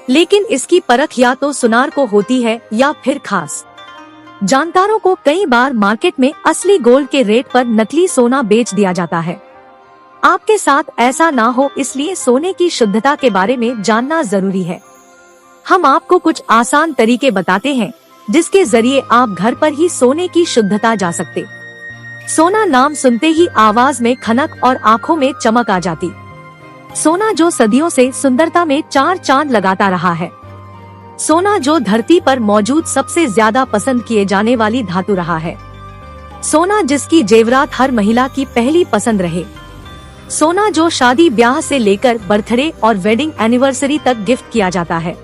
लेकिन इसकी परख या तो सुनार को होती है या फिर खास जानकारों को कई बार मार्केट में असली गोल्ड के रेट पर नकली सोना बेच दिया जाता है। आपके साथ ऐसा ना हो, इसलिए सोने की शुद्धता के बारे में जानना जरूरी है। हम आपको कुछ आसान तरीके बताते हैं जिसके जरिए आप घर पर ही सोने की शुद्धता जा सकते। सोना नाम सुनते ही आवाज में खनक और आंखों में चमक आ जाती। सोना जो सदियों से सुंदरता में चार चांद लगाता रहा है। सोना जो धरती पर मौजूद सबसे ज्यादा पसंद किए जाने वाली धातु रहा है। सोना जिसकी जेवरात हर महिला की पहली पसंद रहे। सोना जो शादी ब्याह से लेकर बर्थडे और वेडिंग एनिवर्सरी तक गिफ्ट किया जाता है।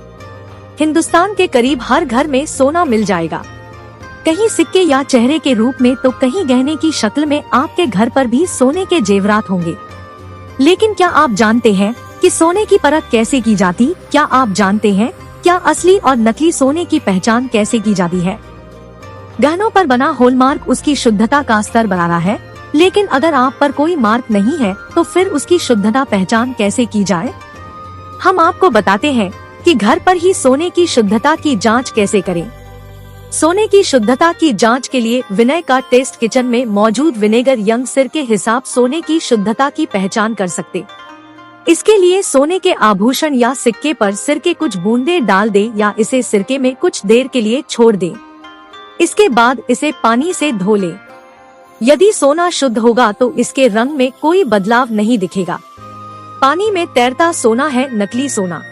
हिंदुस्तान के करीब हर घर में सोना मिल जाएगा, कहीं सिक्के या चेहरे के रूप में तो कहीं गहने की शक्ल में। आपके घर पर भी सोने के जेवरात होंगे। लेकिन क्या आप जानते हैं कि सोने की परख कैसे की जाती? क्या आप जानते हैं क्या असली और नकली सोने की पहचान कैसे की जाती है? गहनों पर बना हॉलमार्क उसकी शुद्धता का स्तर बढ़ा है, लेकिन अगर आप पर कोई मार्क नहीं है तो फिर उसकी शुद्धता पहचान कैसे की जाए? हम आपको बताते हैं कि घर पर ही सोने की शुद्धता की जांच कैसे करें। सोने की शुद्धता की जांच के लिए विनय का टेस्ट किचन में मौजूद विनेगर यंग सिर के हिसाब सोने की शुद्धता की पहचान कर सकते। इसके लिए सोने के आभूषण या सिक्के पर सिर के कुछ बूंदे डाल दें या इसे सिरके में कुछ देर के लिए छोड़ दें। इसके बाद इसे पानी से धो लें। यदि सोना शुद्ध होगा तो इसके रंग में कोई बदलाव नहीं दिखेगा। पानी में तैरता सोना है नकली सोना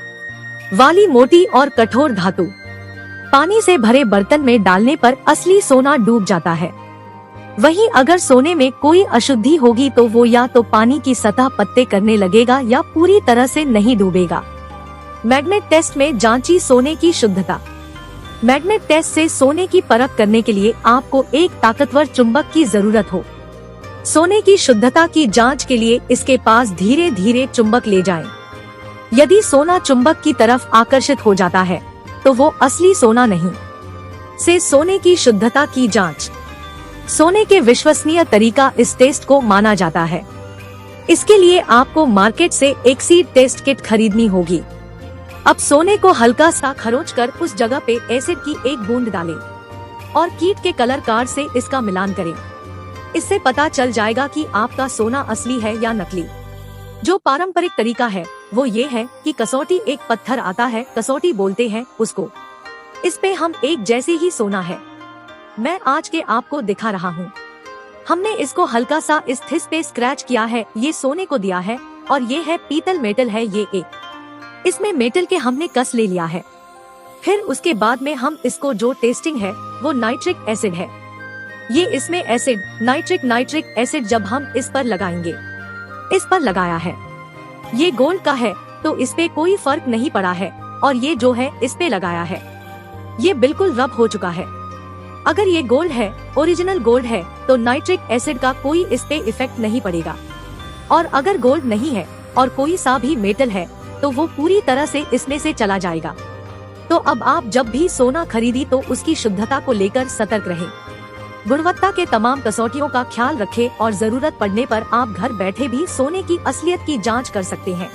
वाली मोटी और कठोर धातु। पानी से भरे बर्तन में डालने पर असली सोना डूब जाता है। वहीं अगर सोने में कोई अशुद्धि होगी तो वो या तो पानी की सतह पत्ते करने लगेगा या पूरी तरह से नहीं डूबेगा। मैग्नेट टेस्ट में जांची सोने की शुद्धता। मैग्नेट टेस्ट से सोने की परख करने के लिए आपको एक ताकतवर चुंबक की जरूरत हो। सोने की शुद्धता की जांच के लिए इसके पास धीरे धीरे चुंबक ले जाएं। यदि सोना चुंबक की तरफ आकर्षित हो जाता है तो वो असली सोना नहीं। से सोने की शुद्धता की जांच। सोने के विश्वसनीय तरीका इस टेस्ट को माना जाता है। इसके लिए आपको मार्केट से एक सीड टेस्ट किट खरीदनी होगी। अब सोने को हल्का सा खरोंच कर उस जगह पे एसिड की एक बूंद डालें और कीट के कलर कार्ड से इसका मिलान करें। इससे पता चल जाएगा कि आपका सोना असली है या नकली। जो पारंपरिक तरीका है वो ये है कि कसौटी एक पत्थर आता है, कसौटी बोलते हैं उसको। इस पे हम एक जैसे ही सोना है। मैं आज के आपको दिखा रहा हूँ। हमने इसको हल्का सा इस थिस पे स्क्रैच किया है। ये सोने को दिया है और ये है पीतल मेटल है। ये एक इसमें मेटल के हमने कस ले लिया है। फिर उसके बाद में हम इसको जो टेस्टिंग है वो नाइट्रिक एसिड है। ये इसमें एसिड नाइट्रिक एसिड जब हम इस पर लगाएंगे, इस पर लगाया है। ये गोल्ड का है तो इस पे कोई फर्क नहीं पड़ा है और ये जो है इस पे लगाया है ये बिल्कुल रब हो चुका है। अगर ये गोल्ड है, ओरिजिनल गोल्ड है, तो नाइट्रिक एसिड का कोई इस पे इफेक्ट नहीं पड़ेगा। और अगर गोल्ड नहीं है और कोई सा भी मेटल है तो वो पूरी तरह से इसमें से चला जाएगा। तो अब आप जब भी सोना खरीदी तो उसकी शुद्धता को लेकर सतर्क रहें। गुणवत्ता के तमाम कसौटियों का ख्याल रखें और जरूरत पड़ने पर आप घर बैठे भी सोने की असलियत की जांच कर सकते हैं।